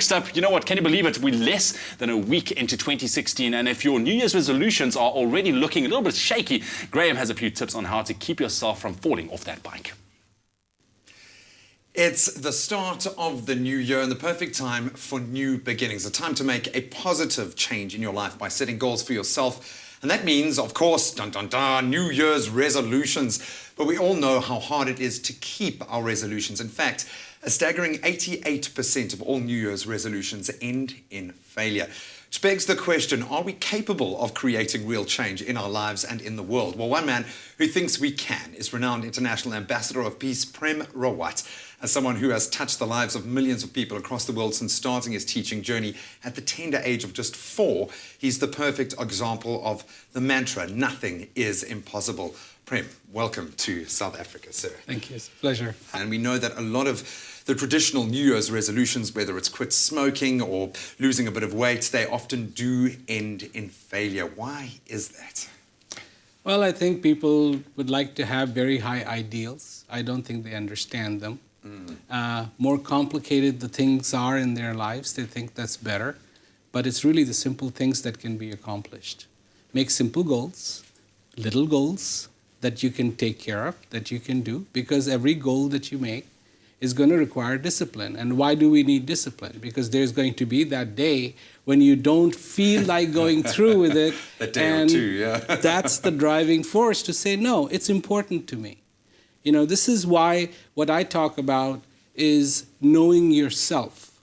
Next up, you know what, can you believe it? We're less than a week into 2016, and if your New Year's resolutions are already looking a little bit shaky, Graham has a few tips on how to keep yourself from falling off that bike. It's the start of the new year and the perfect time for new beginnings, a time to make a positive change in your life by setting goals for yourself. And that means, of course, New Year's resolutions. But we all know how hard it is to keep our resolutions. In fact, a staggering 88% of all New Year's resolutions end in failure. Which begs the question, are we capable of creating real change in our lives and in the world? Well, one man who thinks we can is renowned international ambassador of peace, Prem Rawat. As someone who has touched the lives of millions of people across the world since starting his teaching journey at the tender age of just 4, he's the perfect example of the mantra, nothing is impossible. Prem, welcome to South Africa, sir. Thank you, it's a pleasure. And we know that a lot of the traditional New Year's resolutions, whether it's quit smoking or losing a bit of weight, they often do end in failure. Why is that? Well, I think people would like to have very high ideals. I don't think they understand them. More complicated the things are in their lives, they think that's better. But it's really the simple things that can be accomplished. Make simple goals, little goals that you can take care of, that you can do, because every goal that you make is going to require discipline. And why do we need discipline? Because there's going to be that day when you don't feel like going through with it. A day or two, yeah. That's the driving force to say, no, it's important to me. You know, this is why what I talk about is knowing yourself.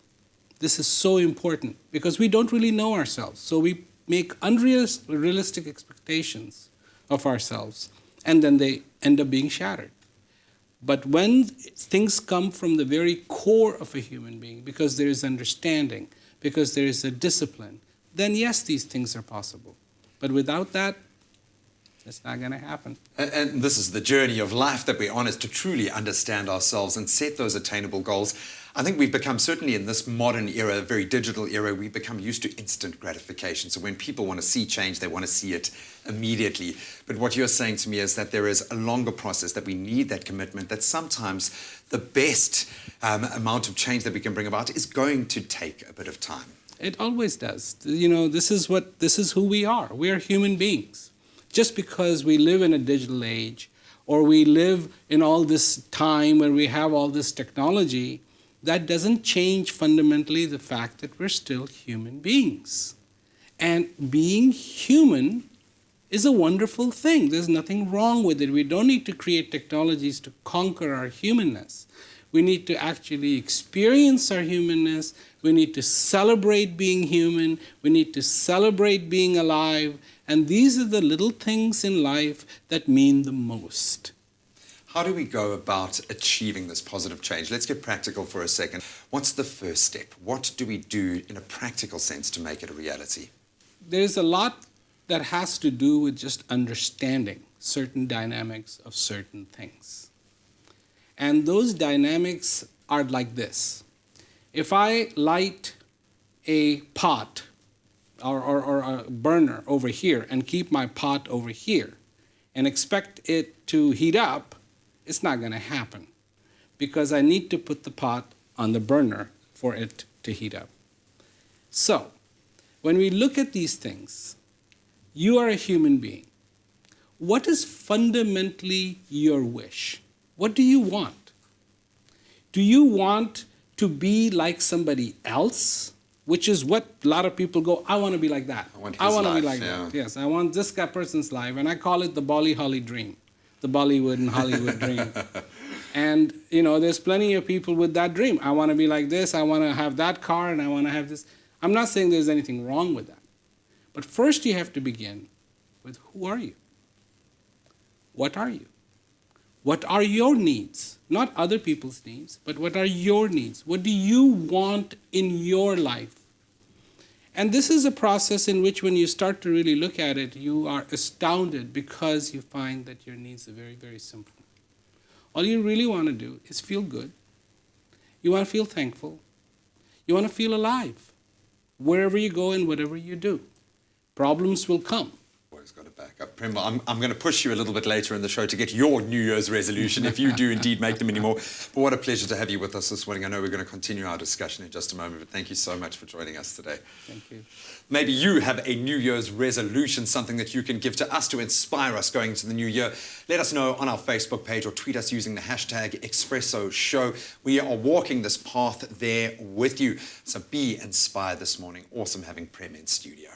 This is so important because we don't really know ourselves. So we make unrealistic expectations of ourselves, and then they end up being shattered. But when things come from the very core of a human being, because there is understanding, because there is a discipline, then yes, these things are possible. But without that, it's not going to happen. And this is the journey of life that we're on, is to truly understand ourselves and set those attainable goals. I think we've become, certainly in this modern era, a very digital era, we've become used to instant gratification. So when people want to see change, they want to see it immediately. But what you're saying to me is that there is a longer process, that we need that commitment, that sometimes the best amount of change that we can bring about is going to take a bit of time. It always does. You know, this is who we are. We are human beings. Just because we live in a digital age, or we live in all this time where we have all this technology, that doesn't change fundamentally the fact that we're still human beings. And being human is a wonderful thing. There's nothing wrong with it. We don't need to create technologies to conquer our humanness. We need to actually experience our humanness. We need to celebrate being human. We need to celebrate being alive. And these are the little things in life that mean the most. How do we go about achieving this positive change? Let's get practical for a second. What's the first step? What do we do in a practical sense to make it a reality? There's a lot that has to do with just understanding certain dynamics of certain things. And those dynamics are like this. If I light a pot or a burner over here and keep my pot over here and expect it to heat up, it's not going to happen because I need to put the pot on the burner for it to heat up. So, when we look at these things, you are a human being. What is fundamentally your wish? What do you want? Do you want to be like somebody else? Which is what a lot of people go, I want to be like that. I want to be like that. Yes, I want this person's life. And I call it the Bolly Holly dream, the Bollywood and Hollywood dream. And, you know, there's plenty of people with that dream. I want to be like this. I want to have that car and I want to have this. I'm not saying there's anything wrong with that. But first you have to begin with who are you? What are you? What are your needs? Not other people's needs, but what are your needs? What do you want in your life? And this is a process in which when you start to really look at it, you are astounded because you find that your needs are very, very simple. All you really want to do is feel good. You want to feel thankful. You want to feel alive wherever you go and whatever you do. Problems will come. always got to back up. Prem, I'm going to push you a little bit later in the show to get your New Year's resolution, if you do indeed make them anymore. But what a pleasure to have you with us this morning. I know we're going to continue our discussion in just a moment, but thank you so much for joining us today. Thank you. Maybe you have a New Year's resolution, something that you can give to us to inspire us going into the new year. Let us know on our Facebook page or tweet us using the hashtag Expresso Show. We are walking this path there with you. So be inspired this morning. Awesome having Prem in studio.